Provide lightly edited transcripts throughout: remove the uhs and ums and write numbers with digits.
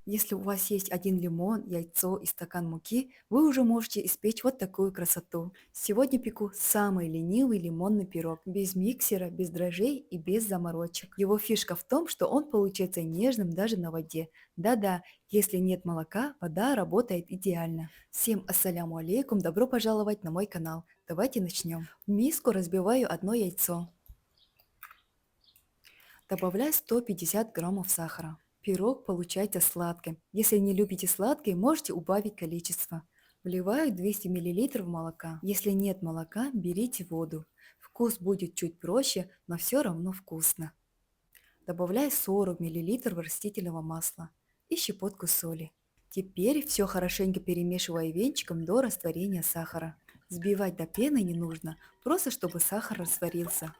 Если у вас есть один лимон, яйцо и стакан муки, вы уже можете испечь вот такую красоту. Сегодня пеку самый ленивый лимонный пирог, без миксера, без дрожжей и без заморочек. Его фишка в том, что он получается нежным даже на воде. Да-да, если нет молока, вода работает идеально. Всем ассаляму алейкум, добро пожаловать на мой канал. Давайте начнем. В миску разбиваю одно яйцо. Добавляю 150 граммов сахара. Пирог получается сладким. Если не любите сладкий, можете убавить количество. Вливаю 200 мл молока. Если нет молока, берите воду. Вкус будет чуть проще, но все равно вкусно. Добавляю 40 мл растительного масла и щепотку соли. Теперь все хорошенько перемешиваю венчиком до растворения сахара. Взбивать до пены не нужно, просто чтобы сахар растворился.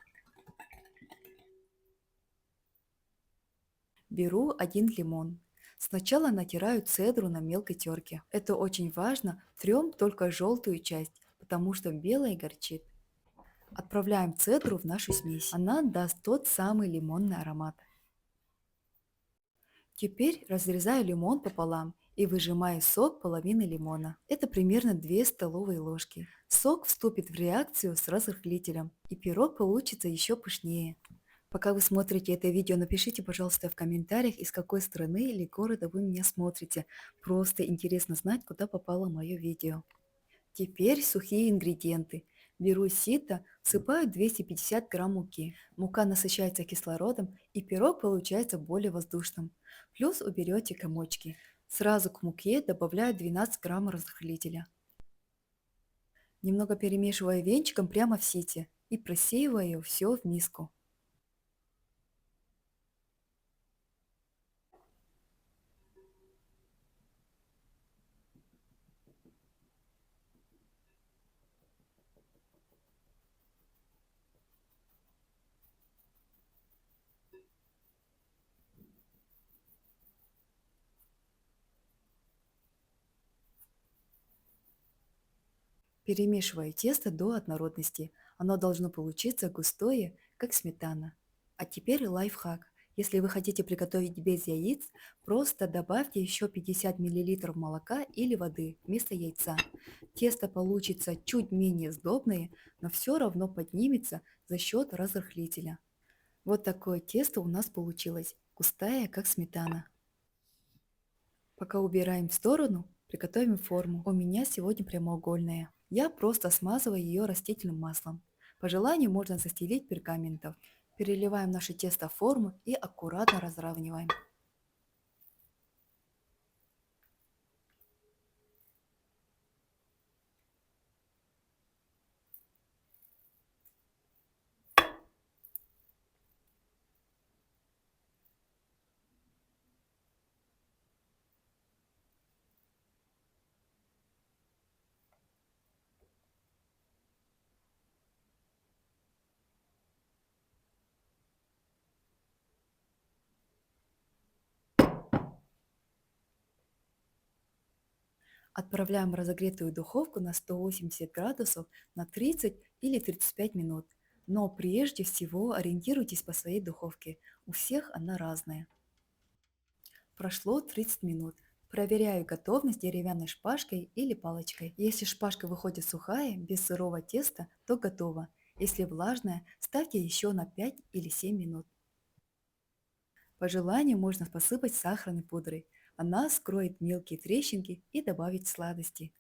Беру один лимон. Сначала натираю цедру на мелкой терке. Это очень важно, трем только желтую часть, потому что белая горчит. Отправляем цедру в нашу смесь. Она даст тот самый лимонный аромат. Теперь разрезаю лимон пополам и выжимаю сок половины лимона. Это примерно 2 столовые ложки. Сок вступит в реакцию с разрыхлителем, и пирог получится еще пышнее. Пока вы смотрите это видео, напишите, пожалуйста, в комментариях, из какой страны или города вы меня смотрите. Просто интересно знать, куда попало мое видео. Теперь сухие ингредиенты. Беру сито, всыпаю 250 грамм муки. Мука насыщается кислородом, и пирог получается более воздушным. Плюс уберете комочки. Сразу к муке добавляю 12 грамм разрыхлителя. Немного перемешиваю венчиком прямо в сите и просеиваю все в миску. Перемешиваю тесто до однородности. Оно должно получиться густое, как сметана. А теперь лайфхак. Если вы хотите приготовить без яиц, просто добавьте еще 50 мл молока или воды вместо яйца. Тесто получится чуть менее сдобное, но все равно поднимется за счет разрыхлителя. Вот такое тесто у нас получилось, густая, как сметана. Пока убираем в сторону, приготовим форму. У меня сегодня прямоугольная. Я просто смазываю ее растительным маслом. По желанию можно застелить пергаментом. Переливаем наше тесто в форму и аккуратно разравниваем. Отправляем в разогретую духовку на 180 градусов на 30 или 35 минут. Но прежде всего ориентируйтесь по своей духовке. У всех она разная. Прошло 30 минут. Проверяю готовность деревянной шпажкой или палочкой. Если шпажка выходит сухая, без сырого теста, то готово. Если влажная, ставьте еще на 5 или 7 минут. По желанию можно посыпать сахарной пудрой. Она скроет мелкие трещинки и добавит сладости.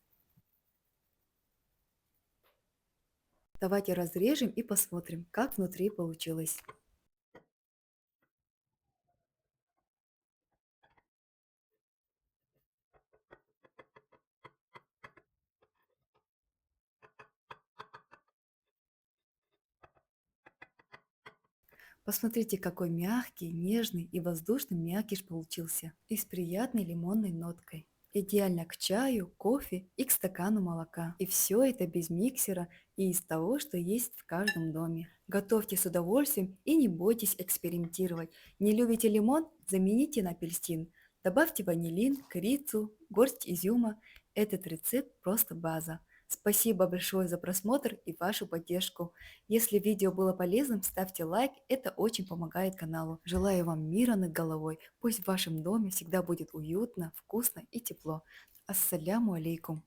Давайте разрежем и посмотрим, как внутри получилось. Посмотрите, какой мягкий, нежный и воздушный мякиш получился. И с приятной лимонной ноткой. Идеально к чаю, кофе и к стакану молока. И все это без миксера и из того, что есть в каждом доме. Готовьте с удовольствием и не бойтесь экспериментировать. Не любите лимон? Замените на апельсин. Добавьте ванилин, корицу, горсть изюма. Этот рецепт просто база. Спасибо большое за просмотр и вашу поддержку. Если видео было полезным, ставьте лайк, это очень помогает каналу. Желаю вам мира над головой. Пусть в вашем доме всегда будет уютно, вкусно и тепло. Ассаляму алейкум.